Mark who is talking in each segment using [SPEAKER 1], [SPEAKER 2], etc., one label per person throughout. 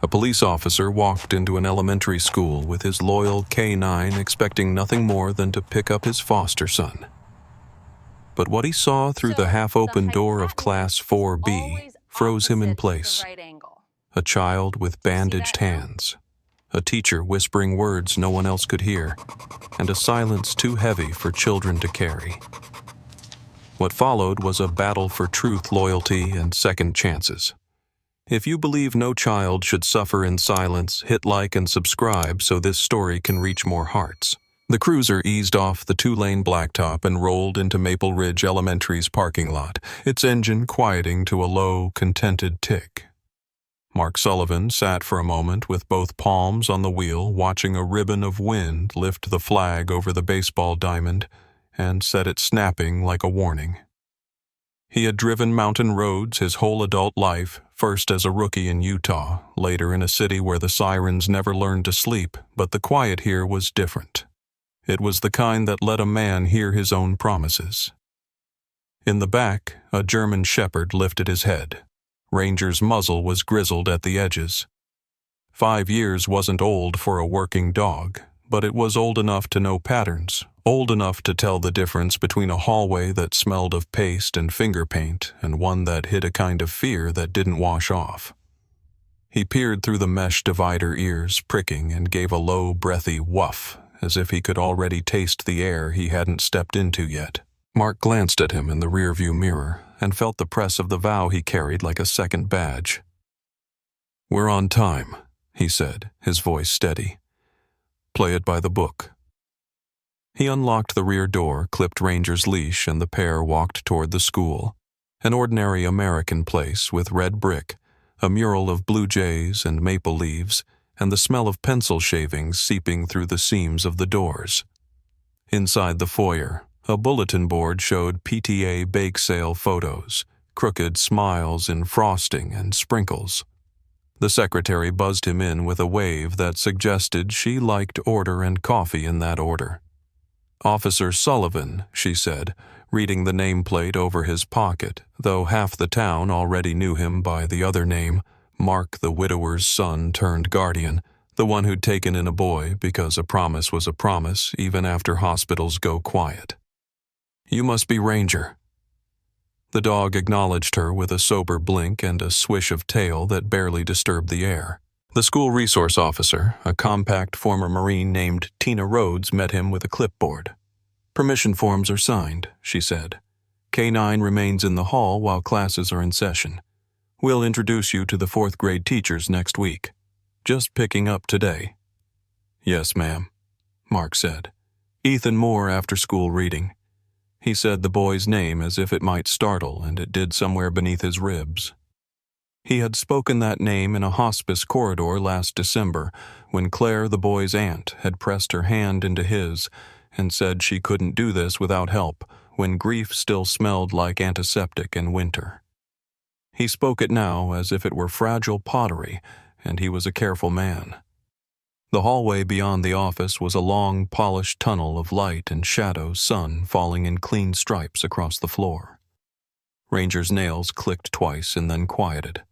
[SPEAKER 1] A police officer walked into an elementary school with his loyal K-9 expecting nothing more than to pick up his foster son. But what he saw through the half-open door of Class 4B froze him in place. A child with bandaged hands, a teacher whispering words no one else could hear, and a silence too heavy for children to carry. What followed was a battle for truth, loyalty, and second chances. If you believe no child should suffer in silence, hit like and subscribe so this story can reach more hearts. The cruiser eased off the 2-lane blacktop and rolled into Maple Ridge Elementary's parking lot, its engine quieting to a low, contented tick. Mark Sullivan sat for a moment with both palms on the wheel, watching a ribbon of wind lift the flag over the baseball diamond and set it snapping like a warning. He had driven mountain roads his whole adult life, first as a rookie in Utah, later in a city where the sirens never learned to sleep, but the quiet here was different. It was the kind that let a man hear his own promises. In the back, a German shepherd lifted his head. Ranger's muzzle was grizzled at the edges. 5 years wasn't old for a working dog, but it was old enough to know patterns, old enough to tell the difference between a hallway that smelled of paste and finger paint and one that hid a kind of fear that didn't wash off. He peered through the mesh divider ears, pricking, and gave a low, breathy woof, as if he could already taste the air he hadn't stepped into yet. Mark glanced at him in the rearview mirror and felt the press of the vow he carried like a second badge. "We're on time," he said, his voice steady. "Play it by the book." He unlocked the rear door, clipped Ranger's leash, and the pair walked toward the school, an ordinary American place with red brick, a mural of blue jays and maple leaves, and the smell of pencil shavings seeping through the seams of the doors. Inside the foyer, a bulletin board showed PTA bake sale photos, crooked smiles in frosting and sprinkles. The secretary buzzed him in with a wave that suggested she liked order and coffee in that order. "Officer Sullivan," she said, reading the nameplate over his pocket, though half the town already knew him by the other name, Mark the widower's son turned guardian, the one who'd taken in a boy because a promise was a promise even after hospitals go quiet. "You must be Ranger." The dog acknowledged her with a sober blink and a swish of tail that barely disturbed the air. The school resource officer, a compact former Marine named Tina Rhodes, met him with a clipboard. "Permission forms are signed," she said. "K-9 remains in the hall while classes are in session. We'll introduce you to the 4th grade teachers next week. Just picking up today." "Yes, ma'am," Mark said. "Ethan Moore after-school reading." He said the boy's name as if it might startle, and it did somewhere beneath his ribs. He had spoken that name in a hospice corridor last December, when Claire, the boy's aunt, had pressed her hand into his and said she couldn't do this without help, when grief still smelled like antiseptic in winter. He spoke it now as if it were fragile pottery, and he was a careful man. The hallway beyond the office was a long, polished tunnel of light and shadow, sun falling in clean stripes across the floor. Ranger's nails clicked twice and then quieted.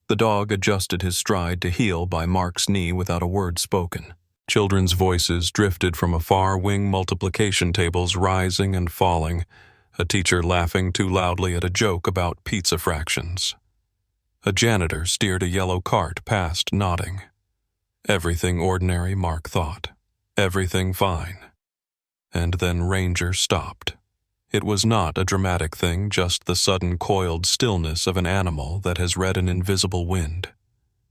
[SPEAKER 1] The dog adjusted his stride to heel by Mark's knee without a word spoken. Children's voices drifted from afar, wing multiplication tables rising and falling, a teacher laughing too loudly at a joke about pizza fractions. A janitor steered a yellow cart past, nodding. Everything ordinary, Mark thought. Everything fine. And then Ranger stopped. It was not a dramatic thing, just the sudden coiled stillness of an animal that has read an invisible wind.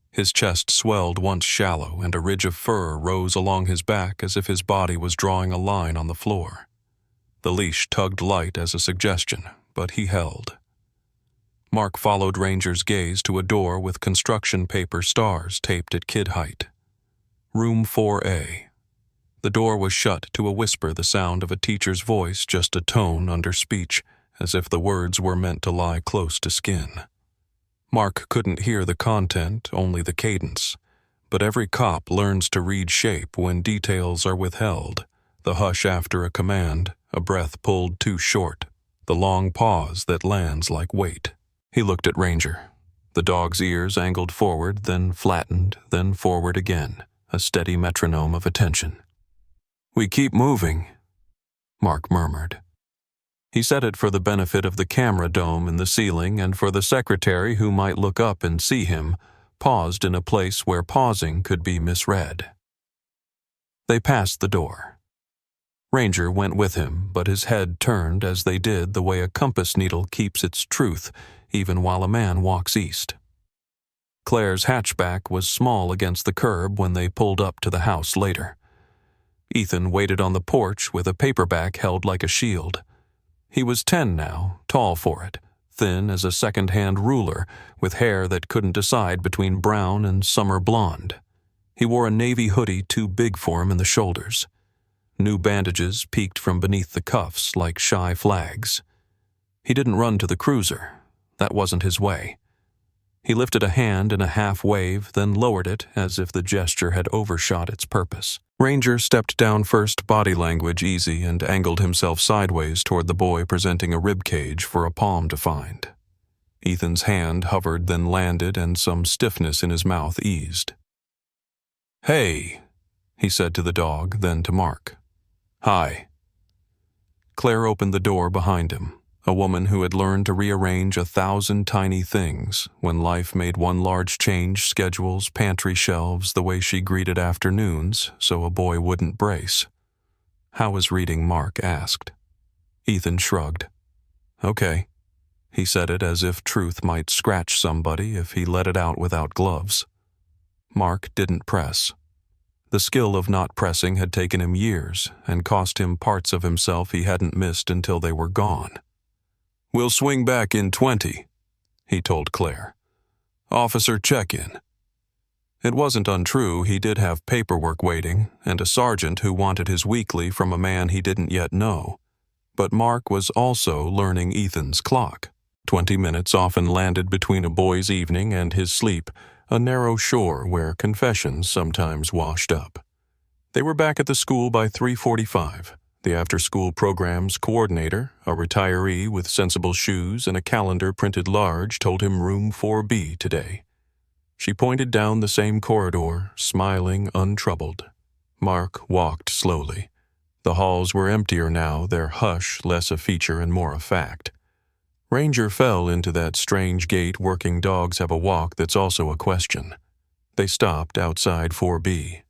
[SPEAKER 1] His chest swelled once shallow, and a ridge of fur rose along his back as if his body was drawing a line on the floor. The leash tugged light as a suggestion, but he held. Mark followed Ranger's gaze to a door with construction paper stars taped at kid height. Room 4A. The door was shut to a whisper, the sound of a teacher's voice, just a tone under speech, as if the words were meant to lie close to skin. Mark couldn't hear the content, only the cadence. But every cop learns to read shape when details are withheld, the hush after a command, a breath pulled too short, the long pause that lands like weight. He looked at Ranger. The dog's ears angled forward, then flattened, then forward again, a steady metronome of attention. "We keep moving," Mark murmured. He said it for the benefit of the camera dome in the ceiling and for the secretary who might look up and see him, paused in a place where pausing could be misread. They passed the door. Ranger went with him, but his head turned as they did the way a compass needle keeps its truth even while a man walks east. Claire's hatchback was small against the curb when they pulled up to the house later. Ethan waited on the porch with a paperback held like a shield. He was 10 now, tall for it, thin as a second-hand ruler, with hair that couldn't decide between brown and summer blonde. He wore a navy hoodie too big for him in the shoulders. New bandages peeked from beneath the cuffs like shy flags. He didn't run to the cruiser. That wasn't his way. He lifted a hand in a half-wave, then lowered it as if the gesture had overshot its purpose. Ranger stepped down first, body language easy, and angled himself sideways toward the boy presenting a rib cage for a palm to find. Ethan's hand hovered, then landed, and some stiffness in his mouth eased. "Hey," he said to the dog, then to Mark. "Hi." Claire opened the door behind him. A woman who had learned to rearrange 1,000 tiny things when life made one large change, schedules, pantry shelves, the way she greeted afternoons, so a boy wouldn't brace. "How was reading?" Mark asked. Ethan shrugged. "Okay." He said it as if truth might scratch somebody if he let it out without gloves. Mark didn't press. The skill of not pressing had taken him years and cost him parts of himself he hadn't missed until they were gone. "We'll swing back in 20, he told Claire. "Officer check-in." It wasn't untrue, he did have paperwork waiting, and a sergeant who wanted his weekly from a man he didn't yet know. But Mark was also learning Ethan's clock. 20 minutes often landed between a boy's evening and his sleep, a narrow shore where confessions sometimes washed up. They were back at the school by 3:45. The after-school program's coordinator, a retiree with sensible shoes and a calendar printed large, told him room 4B today. She pointed down the same corridor, smiling untroubled. Mark walked slowly. The halls were emptier now, their hush less a feature and more a fact. Ranger fell into that strange gait working dogs have a walk that's also a question. They stopped outside 4B.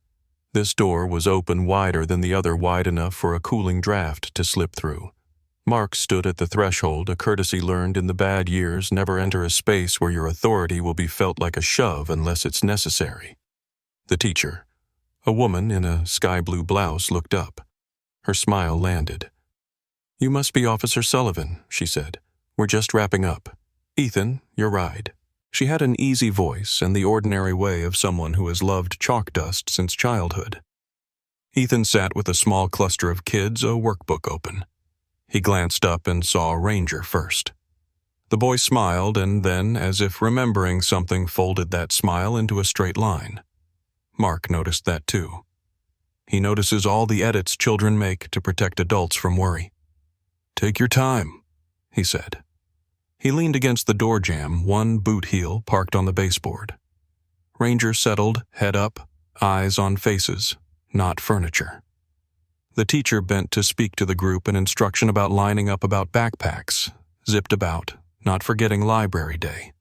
[SPEAKER 1] This door was open wider than the other, wide enough for a cooling draft to slip through. Mark stood at the threshold, a courtesy learned in the bad years. Never enter a space where your authority will be felt like a shove unless it's necessary. The teacher, a woman in a sky-blue blouse, looked up. Her smile landed. "You must be Officer Sullivan," she said. "We're just wrapping up. Ethan, your ride." She had an easy voice and the ordinary way of someone who has loved chalk dust since childhood. Ethan sat with a small cluster of kids, a workbook open. He glanced up and saw Ranger first. The boy smiled and then, as if remembering something, folded that smile into a straight line. Mark noticed that too. He notices all the edits children make to protect adults from worry. "Take your time," he said. He leaned against the door jamb, one boot heel parked on the baseboard. Ranger settled, head up, eyes on faces, not furniture. The teacher bent to speak to the group, an instruction about lining up about backpacks, zipped about, not forgetting library day.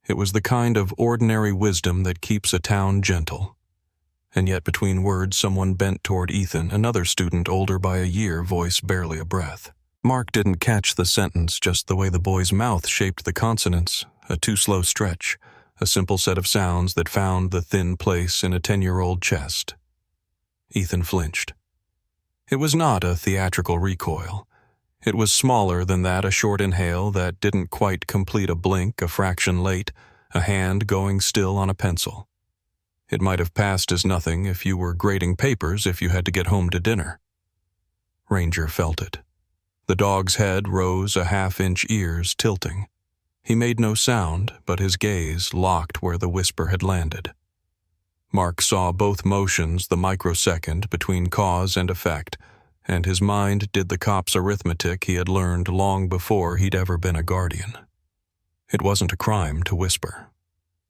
[SPEAKER 1] It was the kind of ordinary wisdom that keeps a town gentle. And yet between words someone bent toward Ethan, another student older by a year, voice barely a breath. Mark didn't catch the sentence, just the way the boy's mouth shaped the consonants, a too slow stretch, a simple set of sounds that found the thin place in a 10-year-old chest. Ethan flinched. It was not a theatrical recoil. It was smaller than that, a short inhale that didn't quite complete a blink, a fraction late, a hand going still on a pencil. It might have passed as nothing if you were grading papers if you had to get home to dinner. Ranger felt it. The dog's head rose, a half-inch ears tilting. He made no sound, but his gaze locked where the whisper had landed. Mark saw both motions the microsecond between cause and effect, and his mind did the cop's arithmetic he had learned long before he'd ever been a guardian. It wasn't a crime to whisper.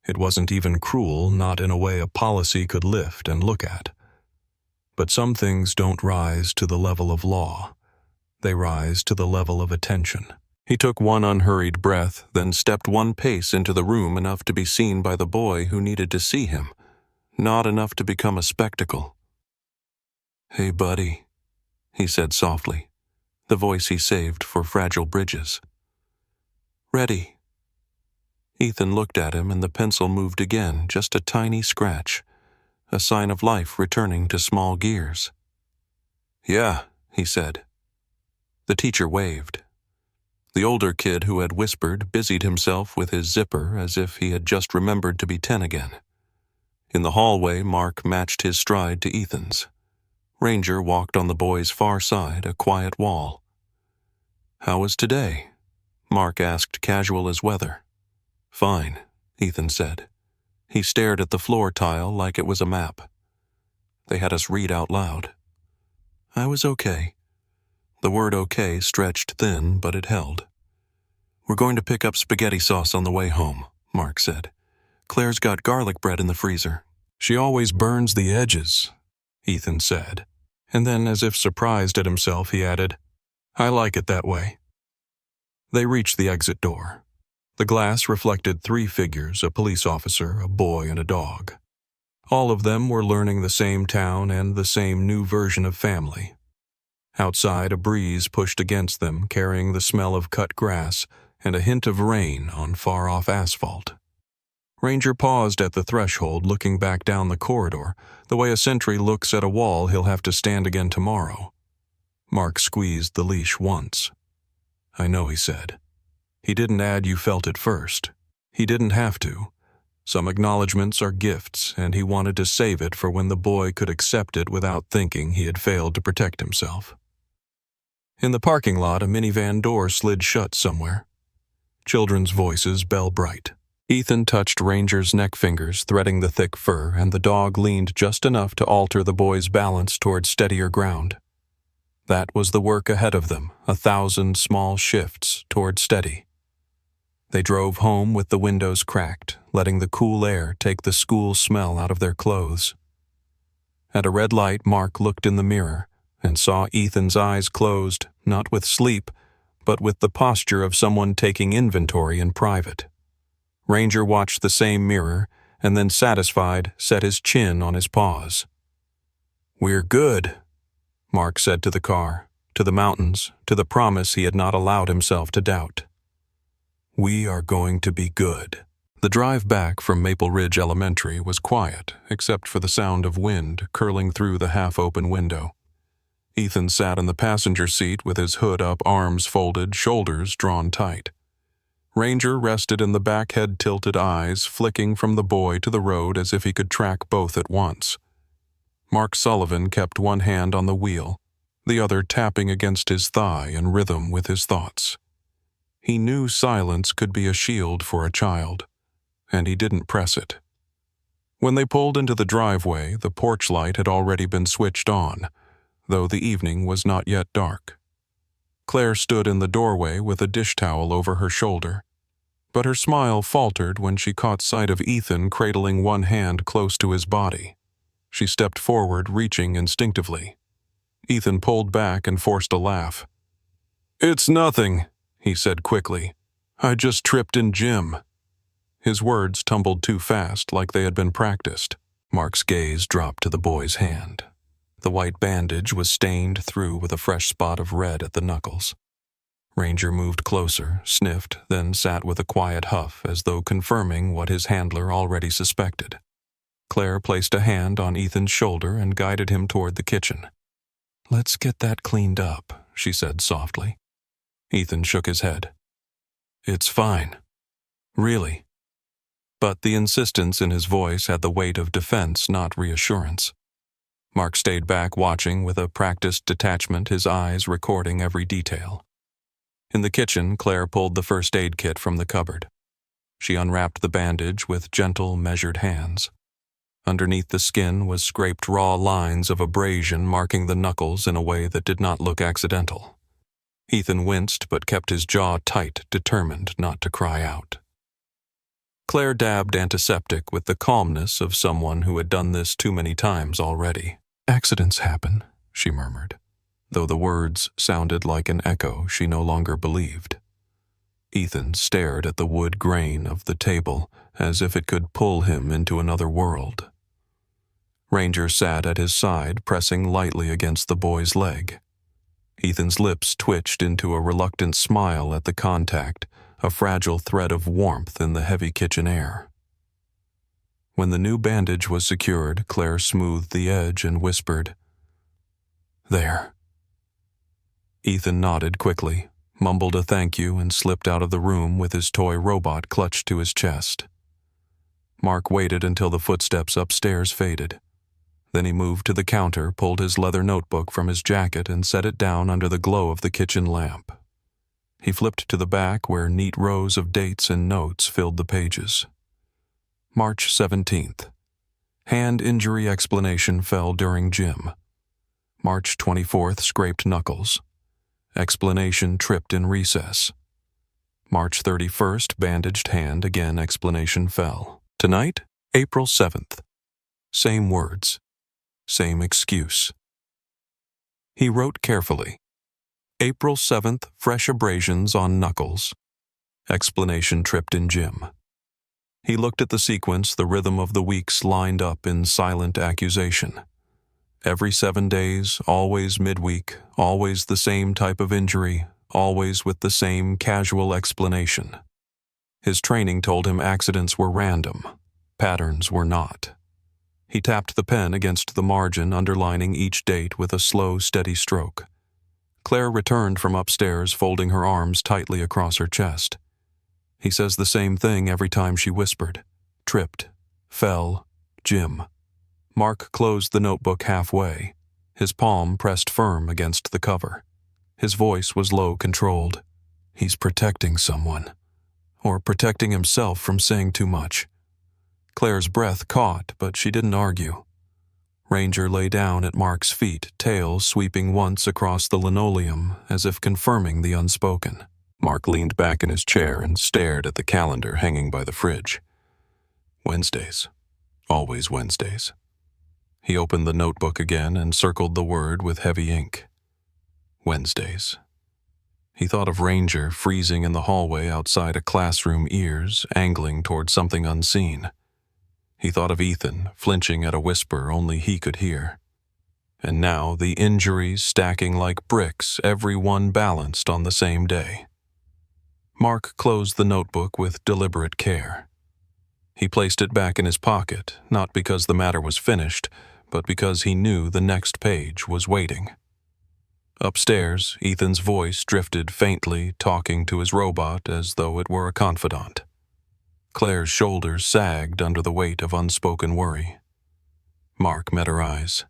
[SPEAKER 1] It wasn't even cruel, not in a way a policy could lift and look at. But some things don't rise to the level of law. They rise to the level of attention. He took one unhurried breath, then stepped one pace into the room, enough to be seen by the boy who needed to see him, not enough to become a spectacle. "Hey, buddy," he said softly, the voice he saved for fragile bridges. "Ready?" Ethan looked at him, and the pencil moved again, just a tiny scratch, a sign of life returning to small gears. "Yeah," he said. The teacher waved. The older kid who had whispered busied himself with his zipper as if he had just remembered to be 10 again. In the hallway, Mark matched his stride to Ethan's. Ranger walked on the boy's far side, a quiet wall. "How was today?" Mark asked, casual as weather. "Fine," Ethan said. He stared at the floor tile like it was a map. They had us read out loud. "I was okay." The word okay stretched thin, but it held. "We're going to pick up spaghetti sauce on the way home," Mark said. "Claire's got garlic bread in the freezer." "She always burns the edges," Ethan said. And then, as if surprised at himself, he added, "I like it that way." They reached the exit door. The glass reflected 3 figures, a police officer, a boy, and a dog. All of them were learning the same town and the same new version of family. Outside, a breeze pushed against them, carrying the smell of cut grass and a hint of rain on far-off asphalt. Ranger paused at the threshold, looking back down the corridor, the way a sentry looks at a wall he'll have to stand again tomorrow. Mark squeezed the leash once. "I know," he said. He didn't add "you felt it first." He didn't have to. Some acknowledgments are gifts, and he wanted to save it for when the boy could accept it without thinking he had failed to protect himself. In the parking lot, a minivan door slid shut somewhere. Children's voices bell bright. Ethan touched Ranger's neck fingers, threading the thick fur, and the dog leaned just enough to alter the boy's balance toward steadier ground. That was the work ahead of them, 1,000 small shifts toward steady. They drove home with the windows cracked, letting the cool air take the school smell out of their clothes. At a red light, Mark looked in the mirror and saw Ethan's eyes closed, not with sleep, but with the posture of someone taking inventory in private. Ranger watched the same mirror, and then, satisfied, set his chin on his paws. "We're good," Mark said to the car, to the mountains, to the promise he had not allowed himself to doubt. "We are going to be good." The drive back from Maple Ridge Elementary was quiet, except for the sound of wind curling through the half-open window. Ethan sat in the passenger seat with his hood up, arms folded, shoulders drawn tight. Ranger rested in the back, head tilted, eyes flicking from the boy to the road as if he could track both at once. Mark Sullivan kept one hand on the wheel, the other tapping against his thigh in rhythm with his thoughts. He knew silence could be a shield for a child, and he didn't press it. When they pulled into the driveway, the porch light had already been switched on, though the evening was not yet dark. Claire stood in the doorway with a dish towel over her shoulder, but her smile faltered when she caught sight of Ethan cradling one hand close to his body. She stepped forward, reaching instinctively. Ethan pulled back and forced a laugh. "It's nothing," he said quickly. "I just tripped in gym." His words tumbled too fast, like they had been practiced. Mark's gaze dropped to the boy's hand. The white bandage was stained through with a fresh spot of red at the knuckles. Ranger moved closer, sniffed, then sat with a quiet huff as though confirming what his handler already suspected. Claire placed a hand on Ethan's shoulder and guided him toward the kitchen. "Let's get that cleaned up," she said softly. Ethan shook his head. "It's fine. Really." But the insistence in his voice had the weight of defense, not reassurance. Mark stayed back, watching with a practiced detachment, his eyes recording every detail. In the kitchen, Claire pulled the first aid kit from the cupboard. She unwrapped the bandage with gentle, measured hands. Underneath the skin was scraped raw lines of abrasion marking the knuckles in a way that did not look accidental. Ethan winced but kept his jaw tight, determined not to cry out. Claire dabbed antiseptic with the calmness of someone who had done this too many times already. "Accidents happen," she murmured, though the words sounded like an echo she no longer believed. Ethan stared at the wood grain of the table as if it could pull him into another world. Ranger sat at his side, pressing lightly against the boy's leg. Ethan's lips twitched into a reluctant smile at the contact, a fragile thread of warmth in the heavy kitchen air. When the new bandage was secured, Claire smoothed the edge and whispered, "There." Ethan nodded quickly, mumbled a thank you, and slipped out of the room with his toy robot clutched to his chest. Mark waited until the footsteps upstairs faded. Then he moved to the counter, pulled his leather notebook from his jacket, and set it down under the glow of the kitchen lamp. He flipped to the back where neat rows of dates and notes filled the pages. March 17th. Hand injury explanation fell during gym. March 24th, scraped knuckles. Explanation tripped in recess. March 31st, bandaged hand, again explanation fell. Tonight, April 7th. Same words. Same excuse. He wrote carefully. April 7th, fresh abrasions on knuckles. Explanation tripped in gym. He looked at the sequence, the rhythm of the weeks lined up in silent accusation. Every 7 days, always midweek, always the same type of injury, always with the same casual explanation. His training told him accidents were random, patterns were not. He tapped the pen against the margin, underlining each date with a slow, steady stroke. Claire returned from upstairs, folding her arms tightly across her chest. He says the same thing every time she whispered. Tripped. Fell. Gym. Mark closed the notebook halfway, his palm pressed firm against the cover. His voice was low, controlled. He's protecting someone. Or protecting himself from saying too much. Claire's breath caught, but she didn't argue. Ranger lay down at Mark's feet, tail sweeping once across the linoleum, as if confirming the unspoken. Mark leaned back in his chair and stared at the calendar hanging by the fridge. Wednesdays. Always Wednesdays. He opened the notebook again and circled the word with heavy ink. Wednesdays. He thought of Ranger freezing in the hallway outside a classroom, ears angling toward something unseen. He thought of Ethan flinching at a whisper only he could hear. And now the injuries stacking like bricks, every one balanced on the same day. Mark closed the notebook with deliberate care. He placed it back in his pocket, not because the matter was finished, but because he knew the next page was waiting. Upstairs, Ethan's voice drifted faintly, talking to his robot as though it were a confidant. Claire's shoulders sagged under the weight of unspoken worry. Mark met her eyes.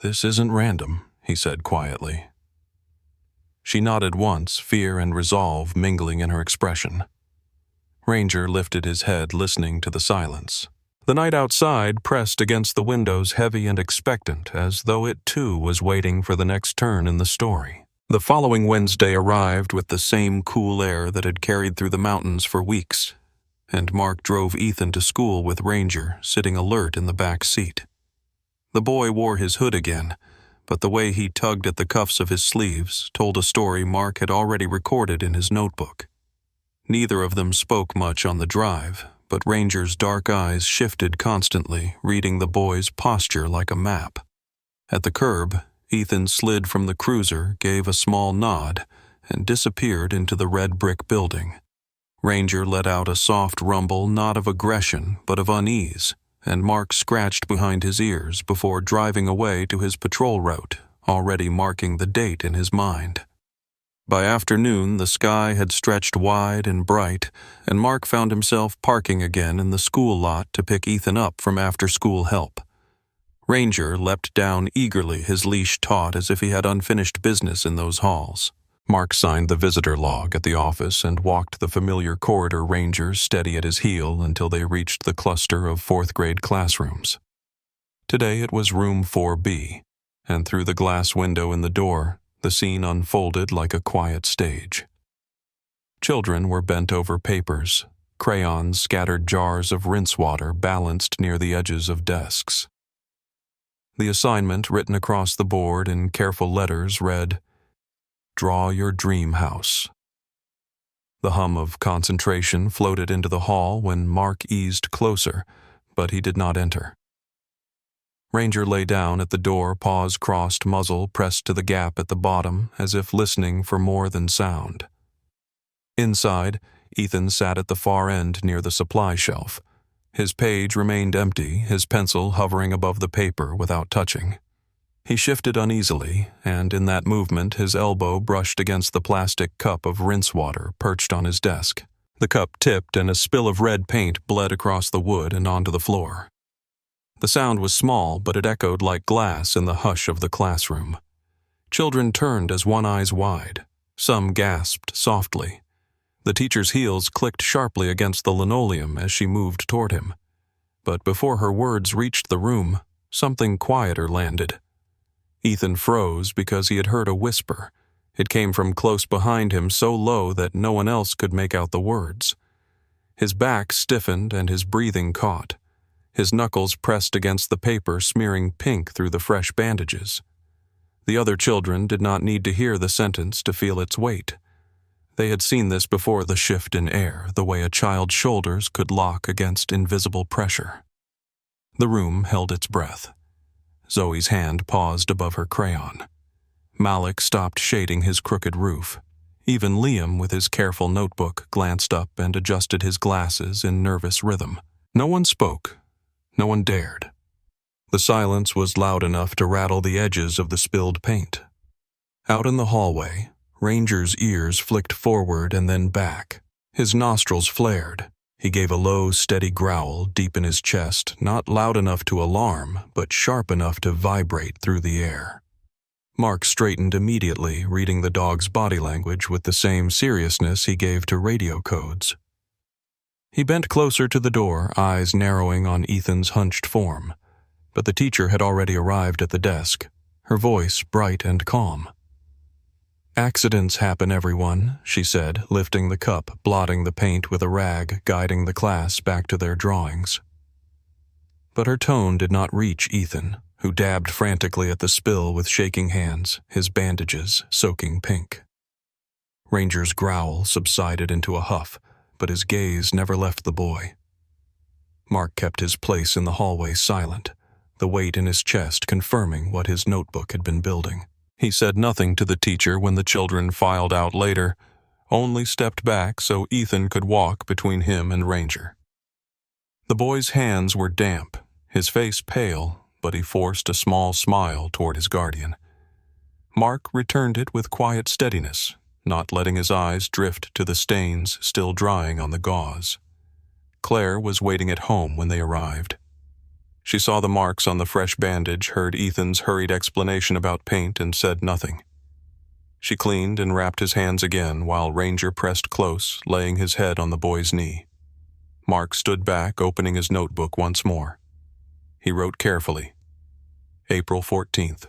[SPEAKER 1] "This isn't random," he said quietly. She nodded once, fear and resolve mingling in her expression. Ranger lifted his head, listening to the silence. The night outside pressed against the windows, heavy and expectant, as though it too was waiting for the next turn in the story. The following Wednesday arrived with the same cool air that had carried through the mountains for weeks, and Mark drove Ethan to school with Ranger sitting alert in the back seat. The boy wore his hood again, but the way he tugged at the cuffs of his sleeves told a story Mark had already recorded in his notebook. Neither of them spoke much on the drive, but Ranger's dark eyes shifted constantly, reading the boy's posture like a map. At the curb, Ethan slid from the cruiser, gave a small nod, and disappeared into the red brick building. Ranger let out a soft rumble, not of aggression, but of unease, and Mark scratched behind his ears before driving away to his patrol route, already marking the date in his mind. By afternoon, the sky had stretched wide and bright, and Mark found himself parking again in the school lot to pick Ethan up from after-school help. Ranger leapt down eagerly, his leash taut as if he had unfinished business in those halls. Mark signed the visitor log at the office and walked the familiar corridor, Ranger steady at his heel until they reached the cluster of fourth-grade classrooms. Today it was room 4B, and through the glass window in the door, the scene unfolded like a quiet stage. Children were bent over papers, Crayons scattered jars of rinse water balanced near the edges of desks. The assignment, written across the board in careful letters, read, "Draw your dream house." The hum of concentration floated into the hall when Mark eased closer, but he did not enter. Ranger lay down at the door, paws crossed, muzzle pressed to the gap at the bottom, as if listening for more than sound. Inside, Ethan sat at the far end near the supply shelf. His page remained empty, his pencil hovering above the paper without touching. He shifted uneasily, and in that movement his elbow brushed against the plastic cup of rinse water perched on his desk. The cup tipped and a spill of red paint bled across the wood and onto the floor. The sound was small, but it echoed like glass in the hush of the classroom. Children turned as one eyes wide. Some gasped softly. The teacher's heels clicked sharply against the linoleum as she moved toward him. But before her words reached the room, something quieter landed. Ethan froze because he had heard a whisper. It came from close behind him, so low that no one else could make out the words. His back stiffened and his breathing caught. His knuckles pressed against the paper, smearing pink through the fresh bandages. The other children did not need to hear the sentence to feel its weight. They had seen this before, the shift in air, the way a child's shoulders could lock against invisible pressure. The room held its breath. Zoe's hand paused above her crayon. Malik stopped shading his crooked roof. Even Liam, with his careful notebook, glanced up and adjusted his glasses in nervous rhythm. No one spoke. No one dared. The silence was loud enough to rattle the edges of the spilled paint. Out in the hallway, Ranger's ears flicked forward and then back. His nostrils flared. He gave a low, steady growl deep in his chest, not loud enough to alarm, but sharp enough to vibrate through the air. Mark straightened immediately, reading the dog's body language with the same seriousness he gave to radio codes. He bent closer to the door, eyes narrowing on Ethan's hunched form. But the teacher had already arrived at the desk, her voice bright and calm. "Accidents happen, everyone," she said, lifting the cup, blotting the paint with a rag, guiding the class back to their drawings. But her tone did not reach Ethan, who dabbed frantically at the spill with shaking hands, his bandages soaking pink. Ranger's growl subsided into a huff, but his gaze never left the boy. Mark kept his place in the hallway silent, the weight in his chest confirming what his notebook had been building. He said nothing to the teacher when the children filed out later, only stepped back so Ethan could walk between him and Ranger. The boy's hands were damp, his face pale, but he forced a small smile toward his guardian. Mark returned it with quiet steadiness, not letting his eyes drift to the stains still drying on the gauze. Claire was waiting at home when they arrived. She saw the marks on the fresh bandage, heard Ethan's hurried explanation about paint, and said nothing. She cleaned and wrapped his hands again while Ranger pressed close, laying his head on the boy's knee. Mark stood back, opening his notebook once more. He wrote carefully. April 14th.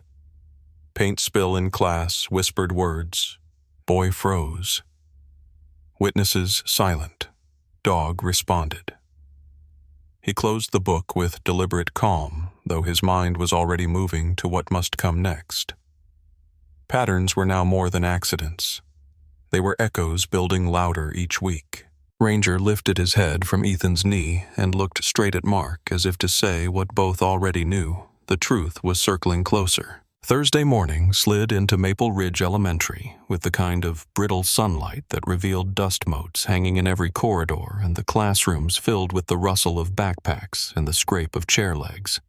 [SPEAKER 1] Paint spill in class, whispered words. Boy froze. Witnesses silent. Dog responded. He closed the book with deliberate calm, though his mind was already moving to what must come next. Patterns were now more than accidents. They were echoes building louder each week. Ranger lifted his head from Ethan's knee and looked straight at Mark as if to say what both already knew. The truth was circling closer. Thursday morning slid into Maple Ridge Elementary with the kind of brittle sunlight that revealed dust motes hanging in every corridor and the classrooms filled with the rustle of backpacks and the scrape of chair legs.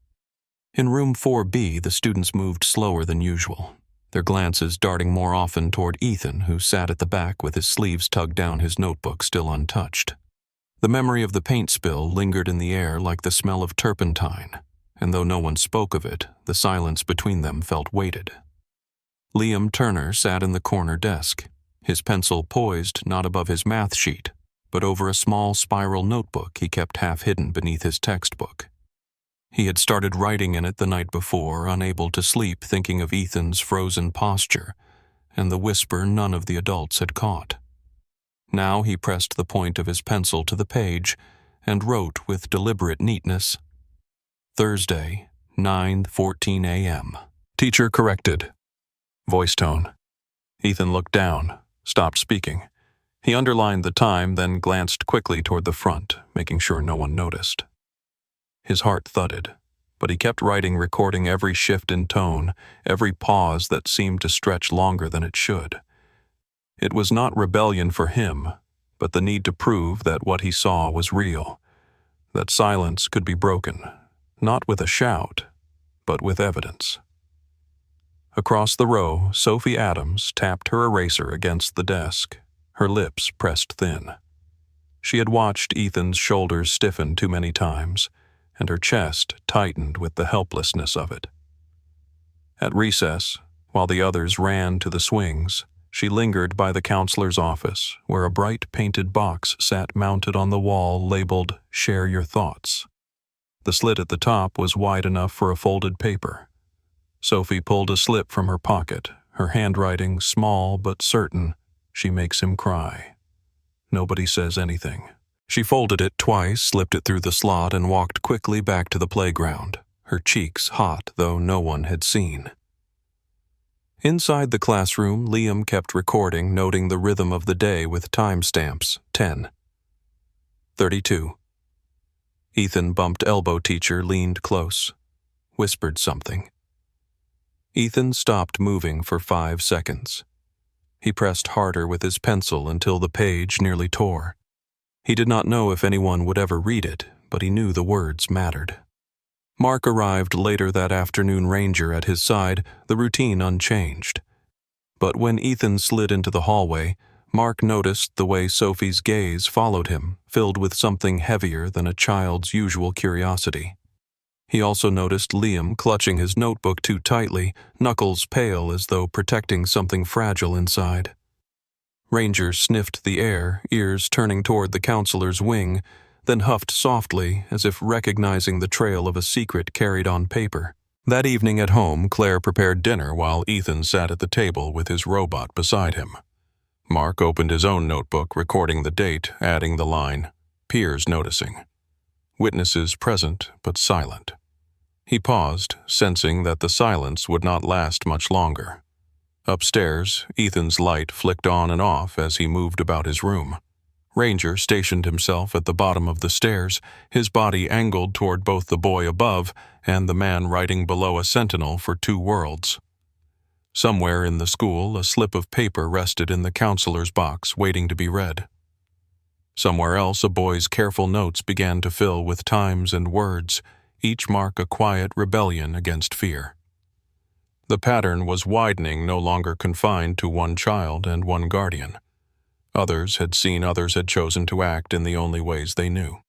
[SPEAKER 1] In room 4B, the students moved slower than usual, their glances darting more often toward Ethan, who sat at the back with his sleeves tugged down, his notebook still untouched. The memory of the paint spill lingered in the air like the smell of turpentine, and though no one spoke of it, the silence between them felt weighted. Liam Turner sat in the corner desk, his pencil poised not above his math sheet, but over a small spiral notebook he kept half hidden beneath his textbook. He had started writing in it the night before, unable to sleep, thinking of Ethan's frozen posture and the whisper none of the adults had caught. Now he pressed the point of his pencil to the page and wrote with deliberate neatness. Thursday, 9:14 a.m. Teacher corrected. Voice tone. Ethan looked down, stopped speaking. He underlined the time, then glanced quickly toward the front, making sure no one noticed. His heart thudded, but he kept writing, recording every shift in tone, every pause that seemed to stretch longer than it should. It was not rebellion for him, but the need to prove that what he saw was real, that silence could be broken, not with a shout, but with evidence. Across the row, Sophie Adams tapped her eraser against the desk, her lips pressed thin. She had watched Ethan's shoulders stiffen too many times, and her chest tightened with the helplessness of it. At recess, while the others ran to the swings, she lingered by the counselor's office, where a bright painted box sat mounted on the wall labeled "Share Your Thoughts." The slit at the top was wide enough for a folded paper. Sophie pulled a slip from her pocket, her handwriting small but certain. She makes him cry. Nobody says anything. She folded it twice, slipped it through the slot, and walked quickly back to the playground, her cheeks hot, though no one had seen. Inside the classroom, Liam kept recording, noting the rhythm of the day with timestamps: 10, 32. Ethan bumped elbow. Teacher leaned close, whispered something. Ethan stopped moving for 5 seconds. He pressed harder with his pencil until the page nearly tore. He did not know if anyone would ever read it, but he knew the words mattered. Mark arrived later that afternoon, Ranger at his side, the routine unchanged. But when Ethan slid into the hallway, Mark noticed the way Sophie's gaze followed him, filled with something heavier than a child's usual curiosity. He also noticed Liam clutching his notebook too tightly, knuckles pale as though protecting something fragile inside. Ranger sniffed the air, ears turning toward the counselor's wing, then huffed softly as if recognizing the trail of a secret carried on paper. That evening at home, Claire prepared dinner while Ethan sat at the table with his robot beside him. Mark opened his own notebook, recording the date, adding the line, "Peers noticing." Witnesses present, but silent. He paused, sensing that the silence would not last much longer. Upstairs, Ethan's light flicked on and off as he moved about his room. Ranger stationed himself at the bottom of the stairs, his body angled toward both the boy above and the man writing below, a sentinel for two worlds. Somewhere in the school, a slip of paper rested in the counselor's box, waiting to be read. Somewhere else, a boy's careful notes began to fill with times and words, each mark a quiet rebellion against fear. The pattern was widening, no longer confined to one child and one guardian. Others had chosen to act in the only ways they knew.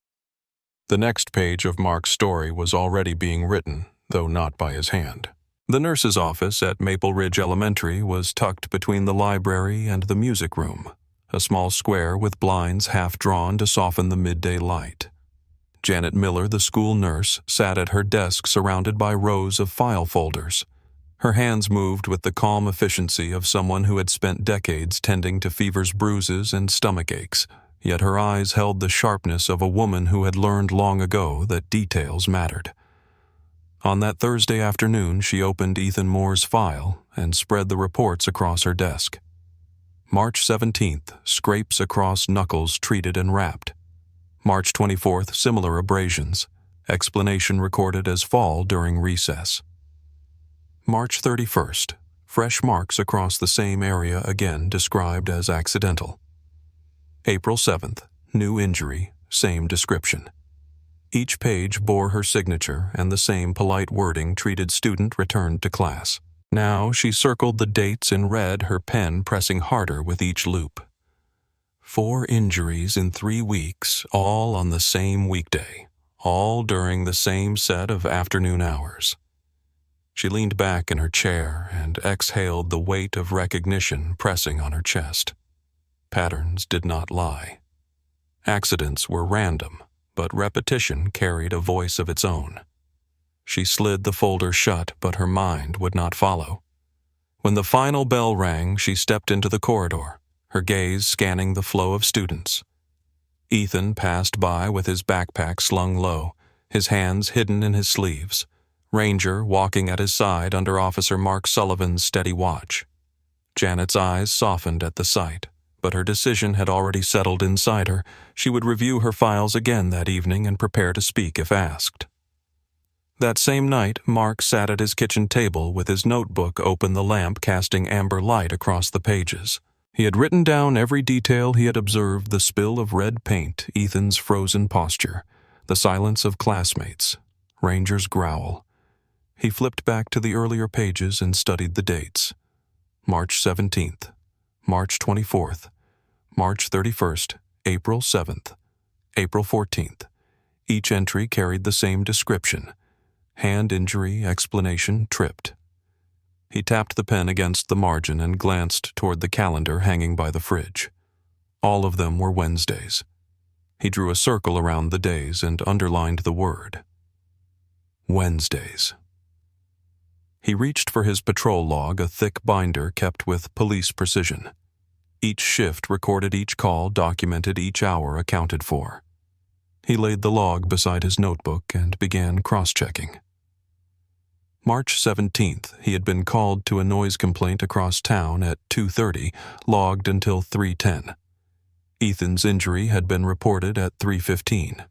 [SPEAKER 1] The next page of Mark's story was already being written, though not by his hand. The nurse's office at Maple Ridge Elementary was tucked between the library and the music room, a small square with blinds half drawn to soften the midday light. Janet Miller, the school nurse, sat at her desk surrounded by rows of file folders. Her hands moved with the calm efficiency of someone who had spent decades tending to fever's bruises and stomach aches, yet her eyes held the sharpness of a woman who had learned long ago that details mattered. On that Thursday afternoon, she opened Ethan Moore's file and spread the reports across her desk. March 17th, scrapes across knuckles treated and wrapped. March 24th, similar abrasions. Explanation recorded as fall during recess. March 31st, fresh marks across the same area, again described as accidental. April 7th, new injury, same description. Each page bore her signature and the same polite wording, treated student returned to class. Now she circled the dates in red, her pen pressing harder with each loop. 4 injuries in 3 weeks, all on the same weekday, all during the same set of afternoon hours. She leaned back in her chair and exhaled, the weight of recognition pressing on her chest. Patterns did not lie. Accidents were random, but repetition carried a voice of its own. She slid the folder shut, but her mind would not follow. When the final bell rang, she stepped into the corridor, her gaze scanning the flow of students. Ethan passed by with his backpack slung low, his hands hidden in his sleeves, Ranger walking at his side under Officer Mark Sullivan's steady watch. Janet's eyes softened at the sight, but her decision had already settled inside her. She would review her files again that evening and prepare to speak if asked. That same night, Mark sat at his kitchen table with his notebook open, the lamp casting amber light across the pages. He had written down every detail he had observed: the spill of red paint, Ethan's frozen posture, the silence of classmates, Ranger's growl. He flipped back to the earlier pages and studied the dates. March 17th, March 24th, March 31st, April 7th, April 14th. Each entry carried the same description: hand injury, explanation, tripped. He tapped the pen against the margin and glanced toward the calendar hanging by the fridge. All of them were Wednesdays. He drew a circle around the days and underlined the word: Wednesdays. He reached for his patrol log, a thick binder kept with police precision. Each shift recorded each call, documented each hour accounted for. He laid the log beside his notebook and began cross-checking. March 17th, he had been called to a noise complaint across town at 2:30, logged until 3:10. Ethan's injury had been reported at 3:15.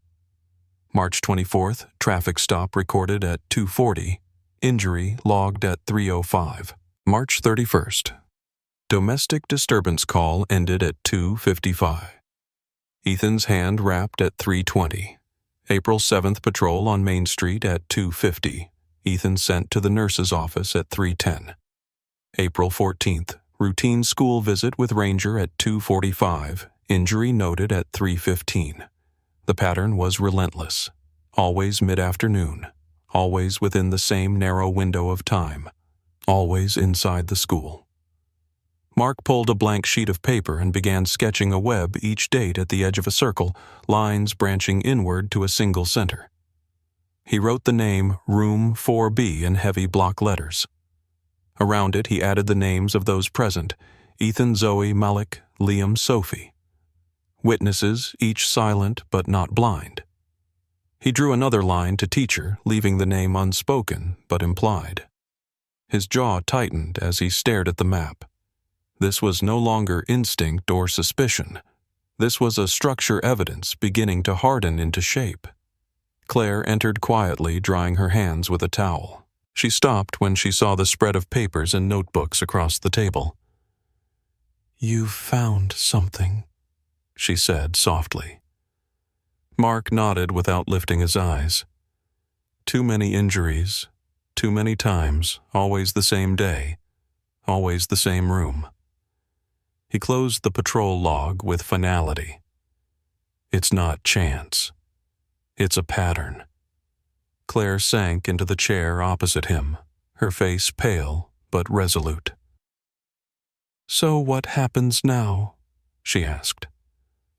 [SPEAKER 1] March 24th, traffic stop recorded at 2:40, injury logged at 3:05. March 31st, domestic disturbance call ended at 2:55. Ethan's hand wrapped at 3:20. April 7th patrol on Main Street at 2:50. Ethan sent to the nurse's office at 3:10. April 14th, routine school visit with Ranger at 2:45. Injury noted at 3:15. The pattern was relentless. Always mid-afternoon. Always within the same narrow window of time. Always inside the school. Mark pulled a blank sheet of paper and began sketching a web, each date at the edge of a circle, lines branching inward to a single center. He wrote the name Room 4B in heavy block letters. Around it, he added the names of those present: Ethan, Zoe, Malik, Liam, Sophie. Witnesses, each silent but not blind. He drew another line to teacher, leaving the name unspoken but implied. His jaw tightened as he stared at the map. This was no longer instinct or suspicion. This was a structure evidence beginning to harden into shape. Claire entered quietly, drying her hands with a towel. She stopped when she saw the spread of papers and notebooks across the table. "You've found something," she said softly. Mark nodded without lifting his eyes. Too many injuries, too many times, always the same day, always the same room. He closed the patrol log with finality. It's not chance. It's a pattern. Claire sank into the chair opposite him, her face pale but resolute. "So what happens now?" she asked.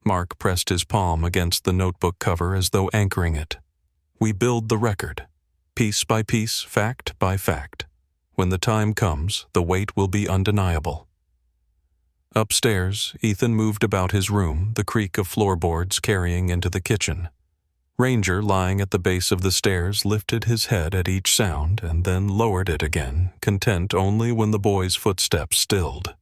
[SPEAKER 1] Mark pressed his palm against the notebook cover as though anchoring it. "We build the record, piece by piece, fact by fact. When the time comes, the weight will be undeniable." Upstairs, Ethan moved about his room, the creak of floorboards carrying into the kitchen. Ranger, lying at the base of the stairs, lifted his head at each sound and then lowered it again, content only when the boy's footsteps stilled.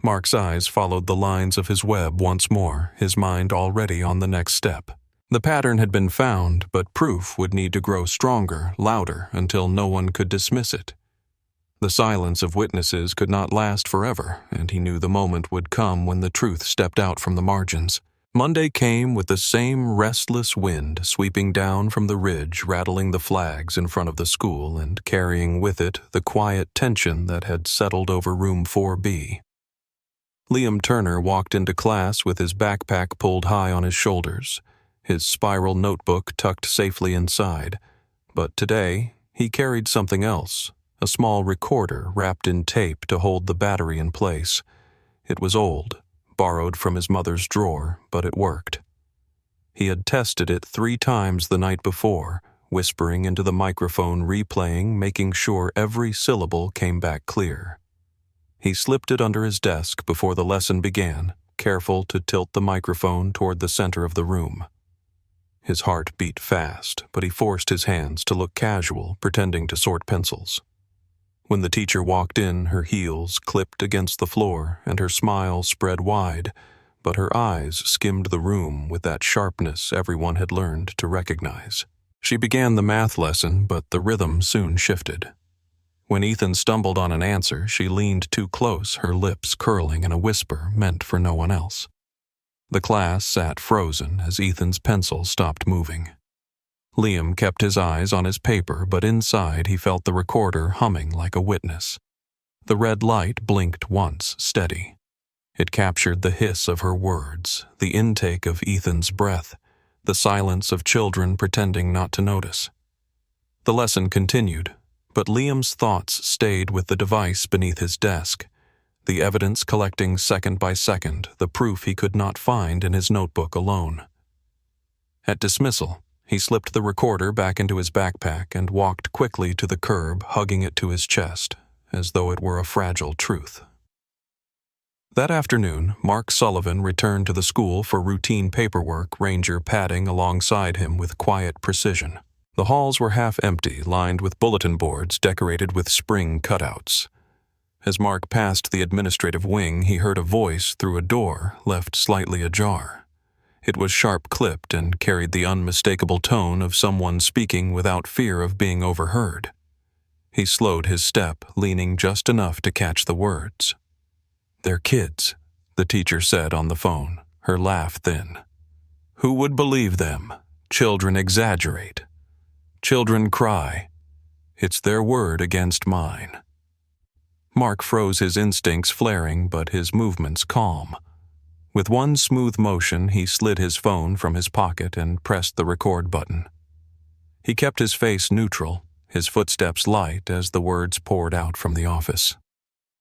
[SPEAKER 1] Mark's eyes followed the lines of his web once more, his mind already on the next step. The pattern had been found, but proof would need to grow stronger, louder, until no one could dismiss it. The silence of witnesses could not last forever, and he knew the moment would come when the truth stepped out from the margins. Monday came with the same restless wind sweeping down from the ridge, rattling the flags in front of the school and carrying with it the quiet tension that had settled over room 4B. Liam Turner walked into class with his backpack pulled high on his shoulders, his spiral notebook tucked safely inside. But today, he carried something else, a small recorder wrapped in tape to hold the battery in place. It was old, borrowed from his mother's drawer, but it worked. He had tested it 3 times the night before, whispering into the microphone, replaying, making sure every syllable came back clear. He slipped it under his desk before the lesson began, careful to tilt the microphone toward the center of the room. His heart beat fast, but he forced his hands to look casual, pretending to sort pencils. When the teacher walked in, her heels clipped against the floor and her smile spread wide, but her eyes skimmed the room with that sharpness everyone had learned to recognize. She began the math lesson, but the rhythm soon shifted. When Ethan stumbled on an answer, she leaned too close, her lips curling in a whisper meant for no one else. The class sat frozen as Ethan's pencil stopped moving. Liam kept his eyes on his paper, but inside he felt the recorder humming like a witness. The red light blinked once, steady. It captured the hiss of her words, the intake of Ethan's breath, the silence of children pretending not to notice. The lesson continued, but Liam's thoughts stayed with the device beneath his desk, the evidence collecting second by second, the proof he could not find in his notebook alone. At dismissal, he slipped the recorder back into his backpack and walked quickly to the curb, hugging it to his chest, as though it were a fragile truth. That afternoon, Mark Sullivan returned to the school for routine paperwork, Ranger padding alongside him with quiet precision. The halls were half empty, lined with bulletin boards decorated with spring cutouts. As Mark passed the administrative wing, he heard a voice through a door left slightly ajar. It was sharp-clipped and carried the unmistakable tone of someone speaking without fear of being overheard. He slowed his step, leaning just enough to catch the words. "They're kids," the teacher said on the phone, her laugh thin. "Who would believe them? Children exaggerate. Children cry. It's their word against mine." Mark froze, his instincts flaring, but his movements calm. With one smooth motion, he slid his phone from his pocket and pressed the record button. He kept his face neutral, his footsteps light as the words poured out from the office.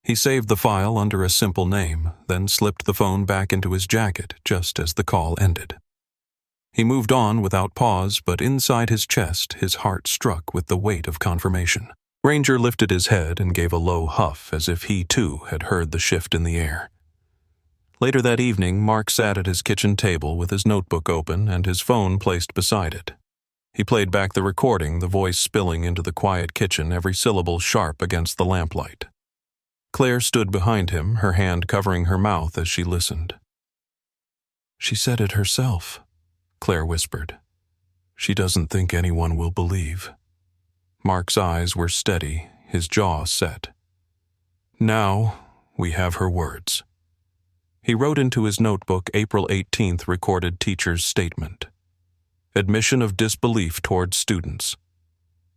[SPEAKER 1] He saved the file under a simple name, then slipped the phone back into his jacket just as the call ended. He moved on without pause, but inside his chest, his heart struck with the weight of confirmation. Ranger lifted his head and gave a low huff as if he, too, had heard the shift in the air. Later that evening, Mark sat at his kitchen table with his notebook open and his phone placed beside it. He played back the recording, the voice spilling into the quiet kitchen, every syllable sharp against the lamplight. Claire stood behind him, her hand covering her mouth as she listened. "She said it herself," Claire whispered. "She doesn't think anyone will believe." Mark's eyes were steady, his jaw set. "Now we have her words." He wrote into his notebook April 18th recorded teacher's statement. Admission of disbelief towards students.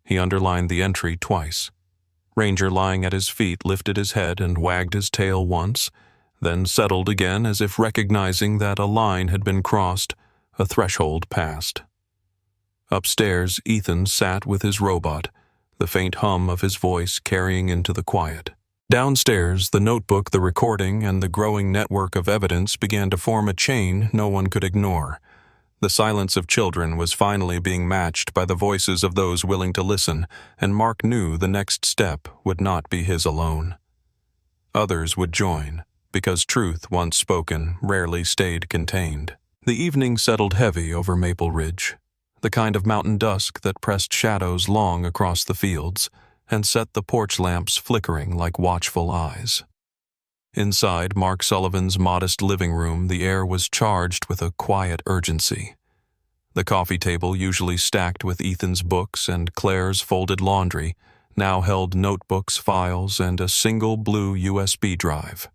[SPEAKER 1] He underlined the entry twice. Ranger, lying at his feet, lifted his head and wagged his tail once, then settled again as if recognizing that a line had been crossed, a threshold passed. Upstairs, Ethan sat with his robot, the faint hum of his voice carrying into the quiet. Downstairs, the notebook, the recording, and the growing network of evidence began to form a chain no one could ignore. The silence of children was finally being matched by the voices of those willing to listen, and Mark knew the next step would not be his alone. Others would join, because truth, once spoken, rarely stayed contained. The evening settled heavy over Maple Ridge, the kind of mountain dusk that pressed shadows long across the fields and set the porch lamps flickering like watchful eyes. Inside Mark Sullivan's modest living room, the air was charged with a quiet urgency. The coffee table, usually stacked with Ethan's books and Claire's folded laundry, now held notebooks, files, and a single blue USB drive.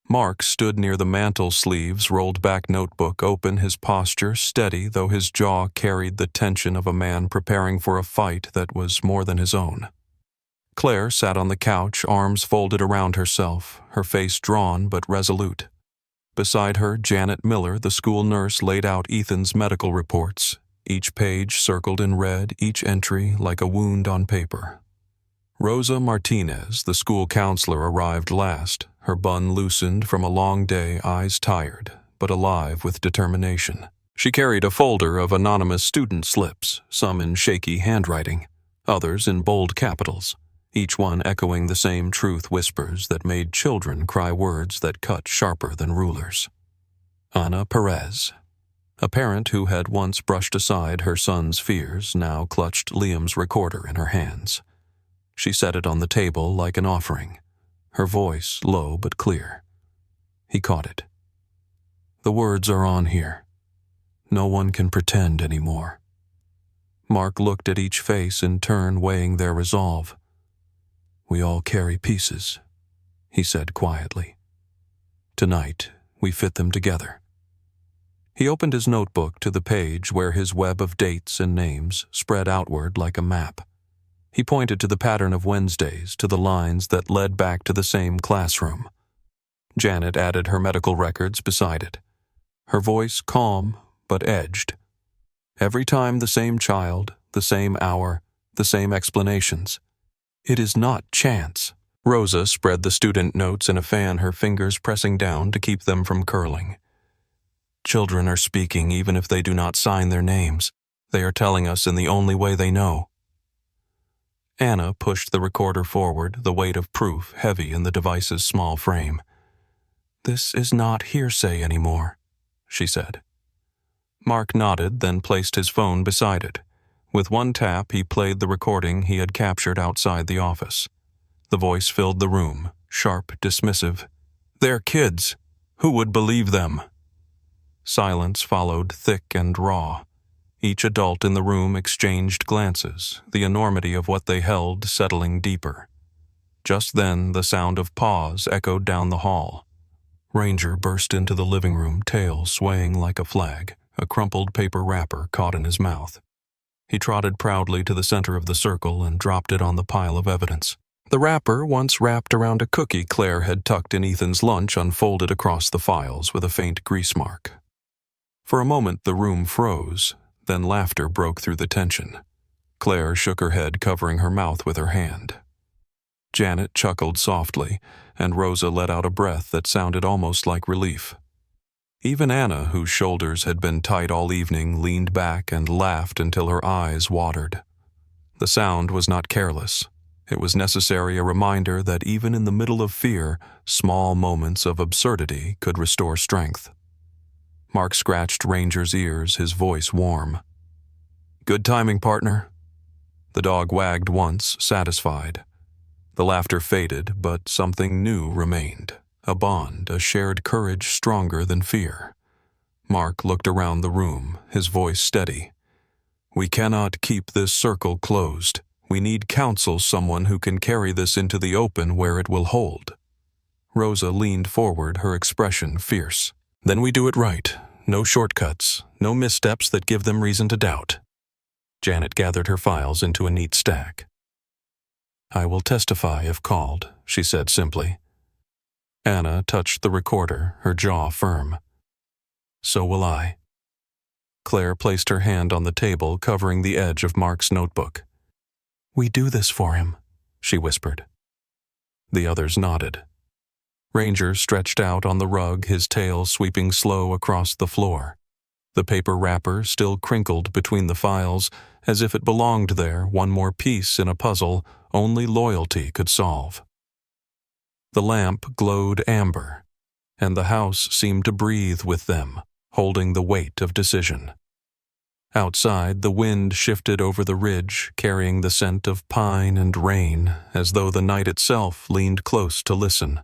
[SPEAKER 1] Mark stood near the mantel sleeves, rolled back notebook open, his posture steady, though his jaw carried the tension of a man preparing for a fight that was more than his own. Claire sat on the couch, arms folded around herself, her face drawn but resolute. Beside her, Janet Miller, the school nurse, laid out Ethan's medical reports, each page circled in red, each entry like a wound on paper. Rosa Martinez, the school counselor, arrived last, her bun loosened from a long day, eyes tired, but alive with determination. She carried a folder of anonymous student slips, some in shaky handwriting, others in bold capitals. each one echoing the same truth whispers that made children cry words that cut sharper than rulers. Ana Perez, a parent who had once brushed aside her son's fears, now clutched Liam's recorder in her hands. She set it on the table like an offering, her voice low but clear. He caught it. The words are on here. No one can pretend anymore. Mark looked at each face in turn, weighing their resolve. We all carry pieces, he said quietly. Tonight, we fit them together. He opened his notebook to the page where his web of dates and names spread outward like a map. He pointed to the pattern of Wednesdays, to the lines that led back to the same classroom. Janet added her medical records beside it, her voice calm but edged. Every time the same child, the same hour, the same explanations. It is not chance. Rosa spread the student notes in a fan, her fingers pressing down to keep them from curling. Children are speaking even if they do not sign their names. They are telling us in the only way they know. Anna pushed the recorder forward, the weight of proof heavy in the device's small frame. This is not hearsay anymore, she said. Mark nodded, then placed his phone beside it. With one tap, he played the recording he had captured outside the office. The voice filled the room, sharp, dismissive. They're kids. Who would believe them? Silence followed, thick and raw. Each adult in the room exchanged glances, the enormity of what they held settling deeper. Just then, the sound of paws echoed down the hall. Ranger burst into the living room, tail swaying like a flag, a crumpled paper wrapper caught in his mouth. He trotted proudly to the center of the circle and dropped it on the pile of evidence. The wrapper, once wrapped around a cookie Claire had tucked in Ethan's lunch, unfolded across the files with a faint grease mark. For a moment the room froze, then laughter broke through the tension. Claire shook her head, covering her mouth with her hand. Janet chuckled softly, and Rosa let out a breath that sounded almost like relief. Even Anna, whose shoulders had been tight all evening, leaned back and laughed until her eyes watered. The sound was not careless. It was necessary, a reminder that even in the middle of fear, small moments of absurdity could restore strength. Mark scratched Ranger's ears, his voice warm. Good timing, partner. The dog wagged once, satisfied. The laughter faded, but something new remained. A bond, a shared courage stronger than fear. Mark looked around the room, his voice steady. We cannot keep this circle closed. We need counsel, someone who can carry this into the open where it will hold. Rosa leaned forward, her expression fierce. Then we do it right. No shortcuts, no missteps that give them reason to doubt. Janet gathered her files into a neat stack. I will testify if called, she said simply. Anna touched the recorder, her jaw firm. So will I. Claire placed her hand on the table, covering the edge of Mark's notebook. We do this for him, she whispered. The others nodded. Ranger stretched out on the rug, his tail sweeping slow across the floor. The paper wrapper still crinkled between the files, as if it belonged there, one more piece in a puzzle only loyalty could solve. The lamp glowed amber, and the house seemed to breathe with them, holding the weight of decision. Outside, the wind shifted over the ridge, carrying the scent of pine and rain, as though the night itself leaned close to listen.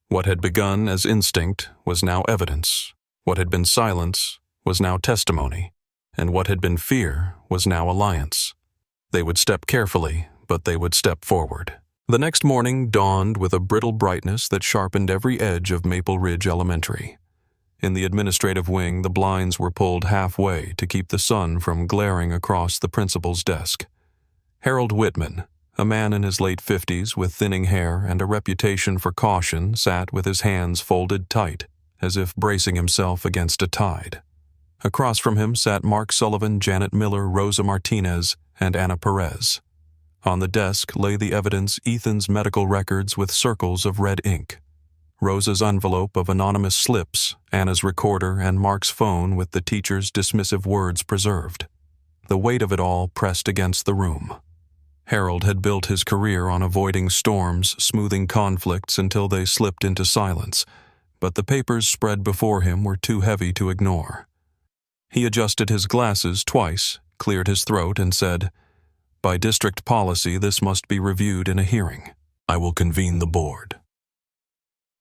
[SPEAKER 1] What had begun as instinct was now evidence. What had been silence was now testimony, and what had been fear was now alliance. They would step carefully, but they would step forward. The next morning dawned with a brittle brightness that sharpened every edge of Maple Ridge Elementary. In the administrative wing, the blinds were pulled halfway to keep the sun from glaring across the principal's desk. Harold Whitman, a man in his late 50s with thinning hair and a reputation for caution, sat with his hands folded tight, as if bracing himself against a tide. Across from him sat Mark Sullivan, Janet Miller, Rosa Martinez, and Anna Perez. On the desk lay the evidence, Ethan's medical records with circles of red ink, Rosa's envelope of anonymous slips, Anna's recorder, and Mark's phone with the teacher's dismissive words preserved. The weight of it all pressed against the room. Harold had built his career on avoiding storms, smoothing conflicts until they slipped into silence, but the papers spread before him were too heavy to ignore. He adjusted his glasses twice, cleared his throat, and said, "By district policy, this must be reviewed in a hearing. I will convene the board."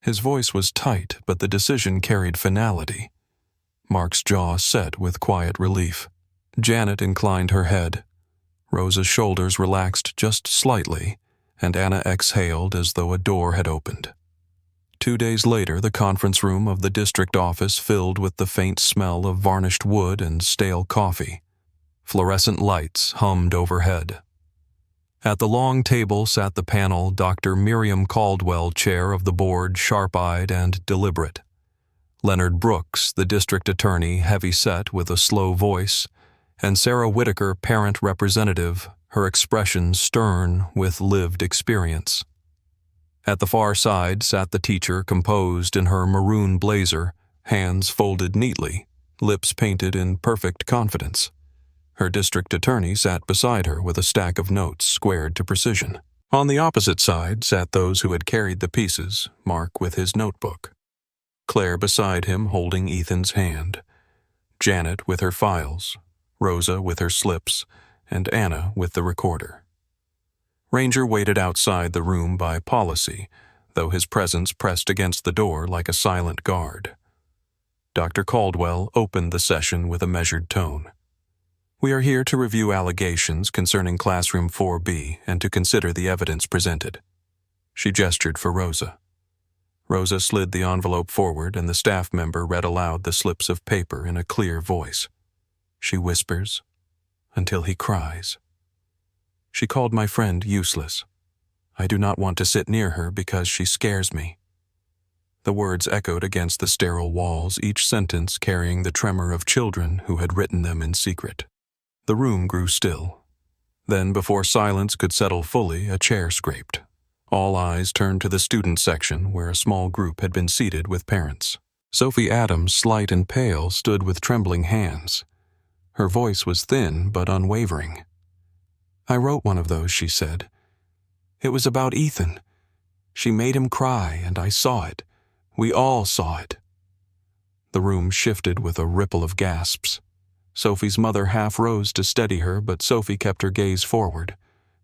[SPEAKER 1] His voice was tight, but the decision carried finality. Mark's jaw set with quiet relief. Janet inclined her head. Rosa's shoulders relaxed just slightly, and Anna exhaled as though a door had opened. 2 days later, the conference room of the district office filled with the faint smell of varnished wood and stale coffee. Fluorescent lights hummed overhead. At the long table sat the panel Dr. Miriam Caldwell, chair of the board, sharp-eyed and deliberate. Leonard Brooks, the district attorney, heavy-set with a slow voice, and Sarah Whitaker, parent representative, her expression stern with lived experience. At the far side sat the teacher, composed in her maroon blazer, hands folded neatly, lips painted in perfect confidence. Her district attorney sat beside her with a stack of notes squared to precision. On the opposite side sat those who had carried the pieces, Mark with his notebook. Claire beside him holding Ethan's hand, Janet with her files, Rosa with her slips, and Anna with the recorder. Ranger waited outside the room by policy, though his presence pressed against the door like a silent guard. Dr. Caldwell opened the session with a measured tone. "We are here to review allegations concerning Classroom 4B and to consider the evidence presented." She gestured for Rosa. Rosa slid the envelope forward, and the staff member read aloud the slips of paper in a clear voice. She whispers, "Until he cries." She called my friend useless. I do not want to sit near her because she scares me. The words echoed against the sterile walls, each sentence carrying the tremor of children who had written them in secret. The room grew still. Then, before silence could settle fully, a chair scraped. All eyes turned to the student section, where a small group had been seated with parents. Sophie Adams, slight and pale, stood with trembling hands. Her voice was thin but unwavering. "I wrote one of those," she said. "It was about Ethan. She made him cry, and I saw it. We all saw it." The room shifted with a ripple of gasps. Sophie's mother half rose to steady her, but Sophie kept her gaze forward,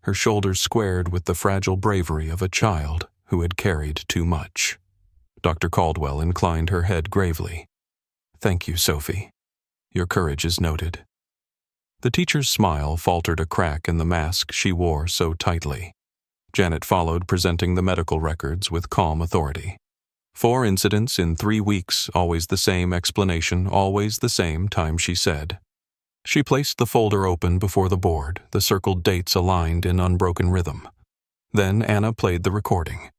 [SPEAKER 1] her shoulders squared with the fragile bravery of a child who had carried too much. Dr. Caldwell inclined her head gravely. "Thank you, Sophie. Your courage is noted." The teacher's smile faltered a crack in the mask she wore so tightly. Janet followed, presenting the medical records with calm authority. 4 incidents in 3 weeks, always the same explanation, always the same time, she said. She placed the folder open before the board, the circled dates aligned in unbroken rhythm. Then Anna played the recording.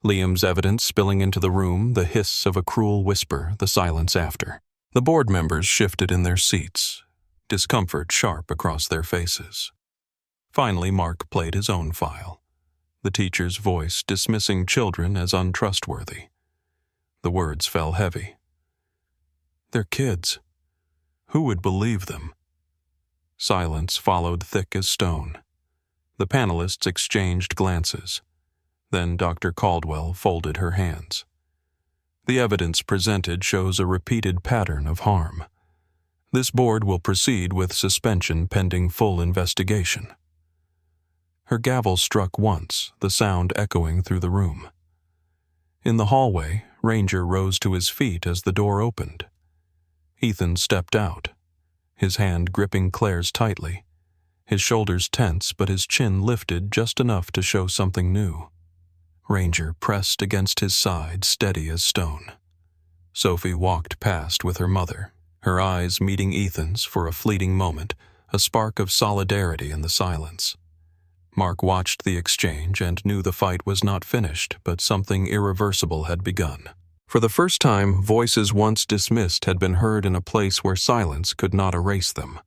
[SPEAKER 1] Liam's evidence spilling into the room, the hiss of a cruel whisper, the silence after. The board members shifted in their seats, discomfort sharp across their faces. Finally, Mark played his own file, the teacher's voice dismissing children as untrustworthy. The words fell heavy. "They're kids. Who would believe them?" Silence followed thick as stone. The panelists exchanged glances. Then Dr. Caldwell folded her hands. "The evidence presented shows a repeated pattern of harm. This board will proceed with suspension pending full investigation." Her gavel struck once, the sound echoing through the room. In the hallway, Ranger rose to his feet as the door opened. Ethan stepped out, his hand gripping Claire's tightly, his shoulders tense but his chin lifted just enough to show something new. Ranger pressed against his side, steady as stone. Sophie walked past with her mother, her eyes meeting Ethan's for a fleeting moment, a spark of solidarity in the silence. Mark watched the exchange and knew the fight was not finished, but something irreversible had begun. For the first time, voices once dismissed had been heard in a place where silence could not erase them.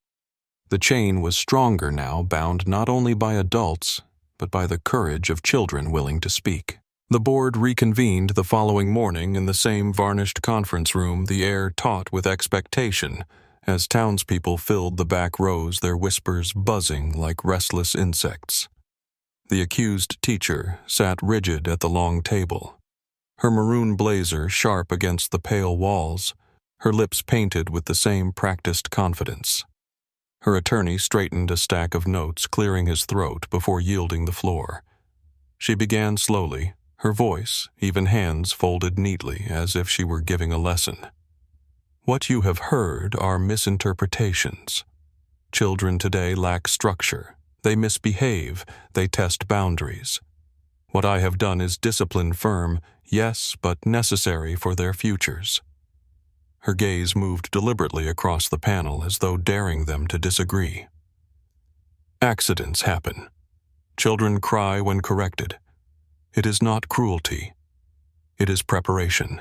[SPEAKER 1] The chain was stronger now, bound not only by adults, but by the courage of children willing to speak. The board reconvened the following morning in the same varnished conference room, the air taut with expectation, as townspeople filled the back rows, their whispers buzzing like restless insects. The accused teacher sat rigid at the long table, her maroon blazer sharp against the pale walls, her lips painted with the same practiced confidence. Her attorney straightened a stack of notes, clearing his throat before yielding the floor. She began slowly, her voice, even hands folded neatly as if she were giving a lesson. What you have heard are misinterpretations. Children today lack structure. They misbehave. They test boundaries. What I have done is discipline firm, yes, but necessary for their futures. Her gaze moved deliberately across the panel as though daring them to disagree. Accidents happen. Children cry when corrected. It is not cruelty. It is preparation.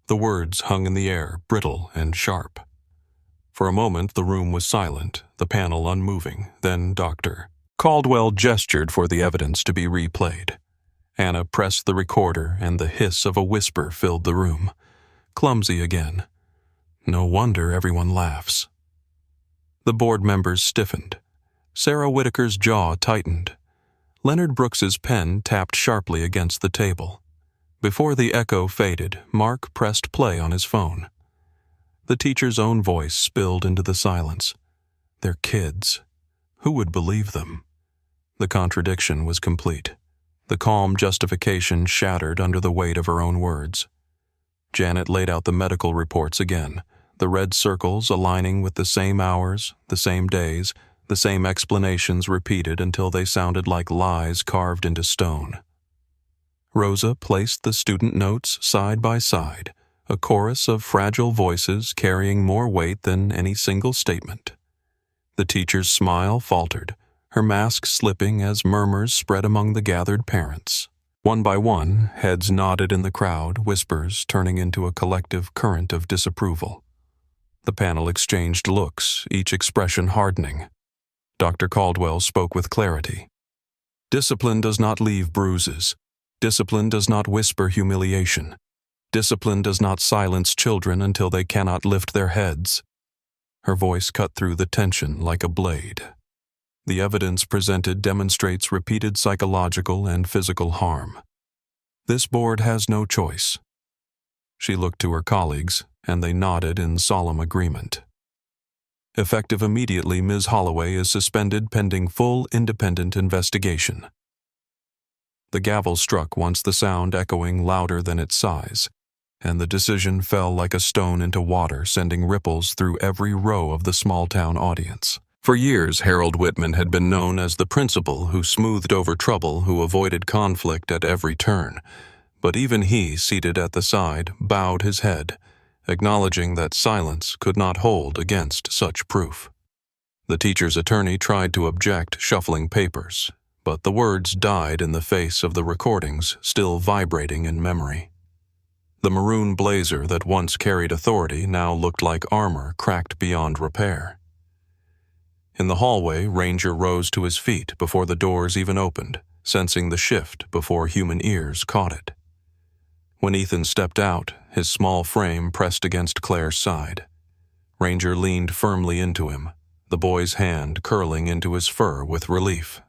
[SPEAKER 1] The words hung in the air, brittle and sharp. For a moment the room was silent, the panel unmoving. Then Dr. Caldwell gestured for the evidence to be replayed. Anna pressed the recorder and the hiss of a whisper filled the room. Clumsy again. No wonder everyone laughs. The board members stiffened. Sarah Whitaker's jaw tightened. Leonard Brooks's pen tapped sharply against the table. Before the echo faded, Mark pressed play on his phone. The teacher's own voice spilled into the silence. They're kids. Who would believe them? The contradiction was complete. The calm justification shattered under the weight of her own words. Janet laid out the medical reports again, the red circles aligning with the same hours, the same days, the same explanations repeated until they sounded like lies carved into stone. Rosa placed the student notes side by side, a chorus of fragile voices carrying more weight than any single statement. The teacher's smile faltered, her mask slipping as murmurs spread among the gathered parents. One by one, heads nodded in the crowd, whispers turning into a collective current of disapproval. The panel exchanged looks, each expression hardening. Dr. Caldwell spoke with clarity. Discipline does not leave bruises. Discipline does not whisper humiliation. Discipline does not silence children until they cannot lift their heads. Her voice cut through the tension like a blade. The evidence presented demonstrates repeated psychological and physical harm. This board has no choice. She looked to her colleagues, and they nodded in solemn agreement. Effective immediately, Ms. Holloway is suspended pending full independent investigation. The gavel struck once the sound echoing louder than its size, and the decision fell like a stone into water, sending ripples through every row of the small-town audience. For years, Harold Whitman had been known as the principal who smoothed over trouble, who avoided conflict at every turn. But even he, seated at the side, bowed his head, acknowledging that silence could not hold against such proof. The teacher's attorney tried to object, shuffling papers, but the words died in the face of the recordings still vibrating in memory. The maroon blazer that once carried authority now looked like armor cracked beyond repair. In the hallway, Ranger rose to his feet before the doors even opened, sensing the shift before human ears caught it. When Ethan stepped out, his small frame pressed against Claire's side. Ranger leaned firmly into him, the boy's hand curling into his fur with relief.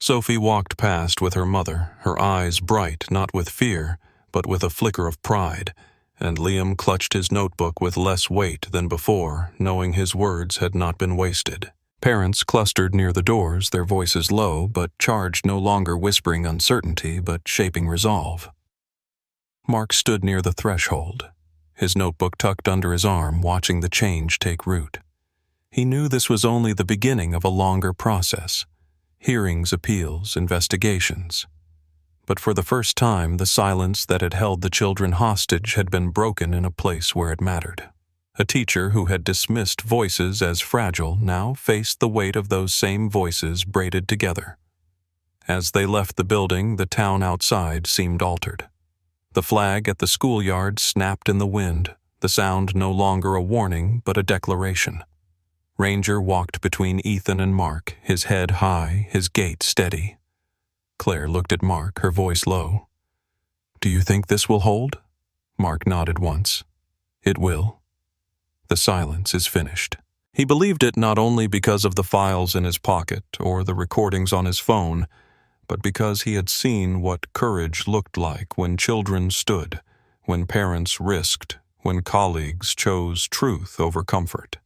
[SPEAKER 1] Sophie walked past with her mother, her eyes bright not with fear, but with a flicker of pride, and Liam clutched his notebook with less weight than before, knowing his words had not been wasted. Parents clustered near the doors, their voices low, but charged no longer whispering uncertainty, but shaping resolve. Mark stood near the threshold, his notebook tucked under his arm, watching the change take root. He knew this was only the beginning of a longer process. Hearings, appeals, investigations. But for the first time, the silence that had held the children hostage had been broken in a place where it mattered. A teacher who had dismissed voices as fragile now faced the weight of those same voices braided together. As they left the building, the town outside seemed altered. The flag at the schoolyard snapped in the wind, the sound no longer a warning but a declaration. Ranger walked between Ethan and Mark, his head high, his gait steady. Claire looked at Mark, her voice low. "Do you think this will hold?" Mark nodded once. "It will." The silence is finished. He believed it not only because of the files in his pocket or the recordings on his phone, but because he had seen what courage looked like when children stood, when parents risked, when colleagues chose truth over comfort.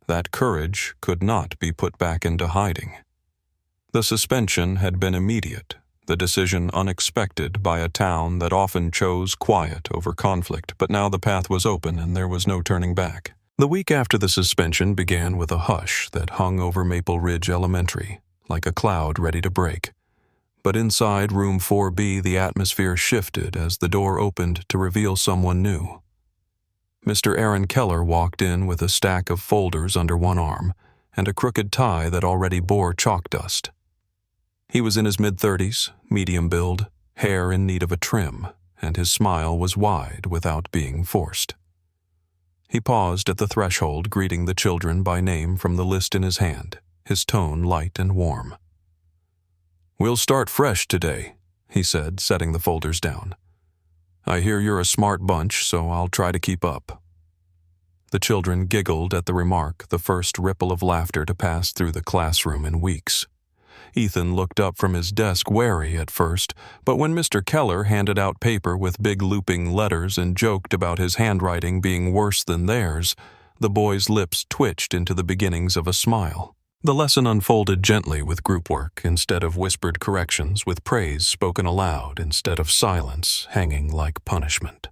[SPEAKER 1] That courage could not be put back into hiding. The suspension had been immediate, the decision unexpected by a town that often chose quiet over conflict, but now the path was open and there was no turning back. The week after the suspension began with a hush that hung over Maple Ridge Elementary, like a cloud ready to break. But inside room 4B, the atmosphere shifted as the door opened to reveal someone new. Mr. Aaron Keller walked in with a stack of folders under one arm and a crooked tie that already bore chalk dust. He was in his mid-30s, medium build, hair in need of a trim, and his smile was wide without being forced. He paused at the threshold, greeting the children by name from the list in his hand, his tone light and warm. "We'll start fresh today," he said, setting the folders down. "I hear you're a smart bunch, so I'll try to keep up." The children giggled at the remark, the first ripple of laughter to pass through the classroom in weeks. Ethan looked up from his desk wary at first, but when Mr. Keller handed out paper with big looping letters and joked about his handwriting being worse than theirs, the boy's lips twitched into the beginnings of a smile. The lesson unfolded gently with group work instead of whispered corrections, with praise spoken aloud instead of silence hanging like punishment.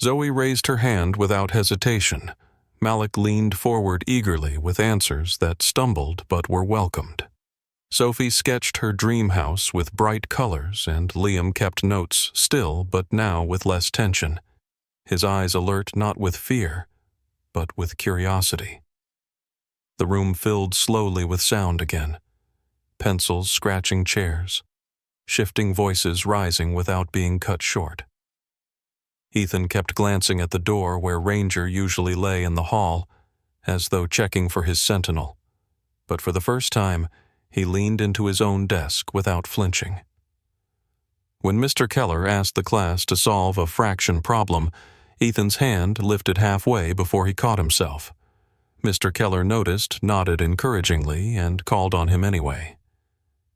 [SPEAKER 1] Zoe raised her hand without hesitation. Malik leaned forward eagerly with answers that stumbled but were welcomed. Sophie sketched her dream house with bright colors, and Liam kept notes still, but now with less tension, his eyes alert not with fear, but with curiosity. The room filled slowly with sound again, pencils scratching chairs, shifting voices rising without being cut short. Ethan kept glancing at the door where Ranger usually lay in the hall, as though checking for his sentinel, but for the first time, he leaned into his own desk without flinching. When Mr. Keller asked the class to solve a fraction problem, Ethan's hand lifted halfway before he caught himself. Mr. Keller noticed, nodded encouragingly, and called on him anyway.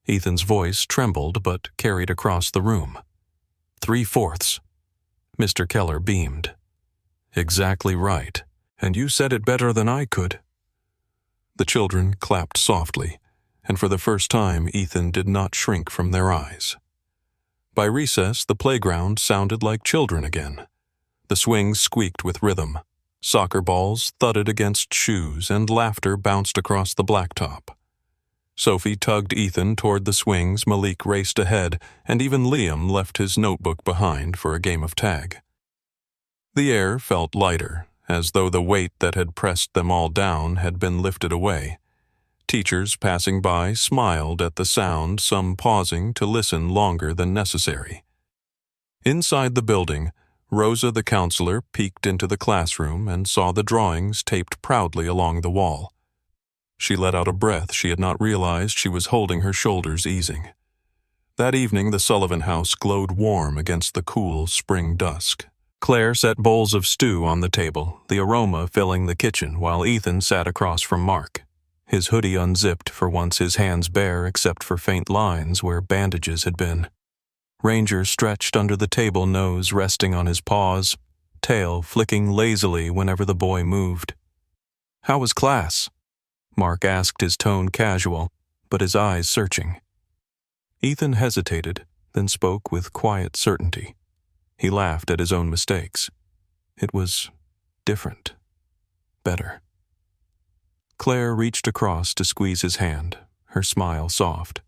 [SPEAKER 1] Ethan's voice trembled but carried across the room. 3/4. Mr. Keller beamed. "Exactly right, and you said it better than I could." The children clapped softly, and for the first time Ethan did not shrink from their eyes. By recess, the playground sounded like children again. The swings squeaked with rhythm. Soccer balls thudded against shoes, and laughter bounced across the blacktop. Sophie tugged Ethan toward the swings, Malik raced ahead, and even Liam left his notebook behind for a game of tag. The air felt lighter, as though the weight that had pressed them all down had been lifted away. Teachers passing by smiled at the sound, some pausing to listen longer than necessary. Inside the building, Rosa the counselor peeked into the classroom and saw the drawings taped proudly along the wall. She let out a breath she had not realized she was holding her shoulders easing. That evening the Sullivan house glowed warm against the cool spring dusk. Claire set bowls of stew on the table, the aroma filling the kitchen, while Ethan sat across from Mark. His hoodie unzipped, for once his hands bare except for faint lines where bandages had been. Ranger stretched under the table, nose resting on his paws, tail flicking lazily whenever the boy moved. "How was class?" Mark asked, his tone casual, but his eyes searching. Ethan hesitated, then spoke with quiet certainty. He laughed at his own mistakes. It was different. Better. Claire reached across to squeeze his hand, her smile soft.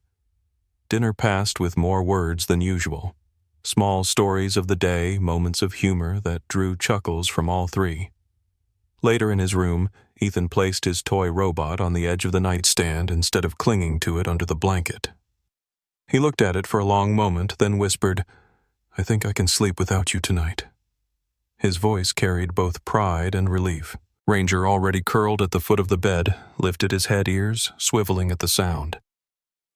[SPEAKER 1] Dinner passed with more words than usual. Small stories of the day, moments of humor that drew chuckles from all three. Later in his room, Ethan placed his toy robot on the edge of the nightstand instead of clinging to it under the blanket. He looked at it for a long moment, then whispered, "I think I can sleep without you tonight." His voice carried both pride and relief. Ranger, already curled at the foot of the bed, lifted his head ears, swiveling at the sound.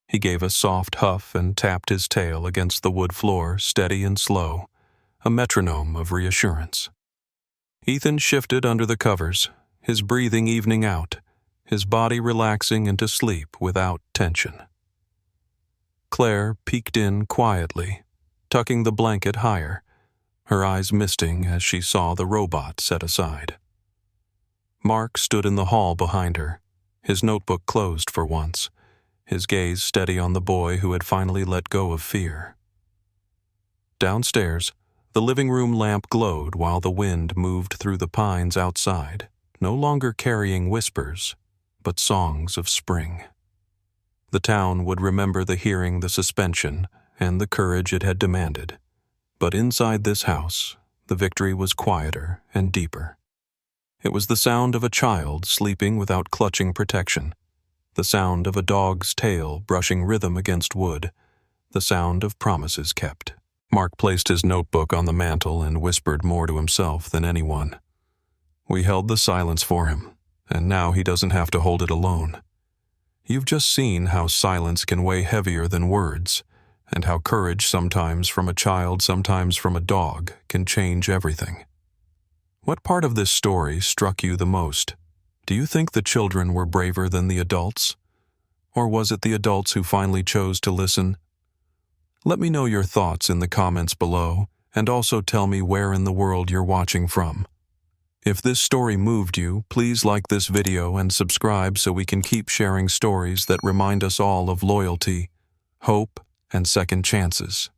[SPEAKER 1] He gave a soft huff and tapped his tail against the wood floor, steady and slow, a metronome of reassurance. Ethan shifted under the covers, his breathing evening out, his body relaxing into sleep without tension. Claire peeked in quietly, tucking the blanket higher, her eyes misting as she saw the robot set aside. Mark stood in the hall behind her, his notebook closed for once, his gaze steady on the boy who had finally let go of fear. Downstairs, the living room lamp glowed while the wind moved through the pines outside, no longer carrying whispers, but songs of spring. The town would remember the hearing, the suspension, and the courage it had demanded. But inside this house, the victory was quieter and deeper. It was the sound of a child sleeping without clutching protection, the sound of a dog's tail brushing rhythm against wood, the sound of promises kept. Mark placed his notebook on the mantel and whispered more to himself than anyone. We held the silence for him, and now he doesn't have to hold it alone. You've just seen how silence can weigh heavier than words, and how courage, sometimes from a child, sometimes from a dog, can change everything. What part of this story struck you the most? Do you think the children were braver than the adults? Or was it the adults who finally chose to listen? Let me know your thoughts in the comments below, and also tell me where in the world you're watching from. If this story moved you, please like this video and subscribe so we can keep sharing stories that remind us all of loyalty, hope, and second chances.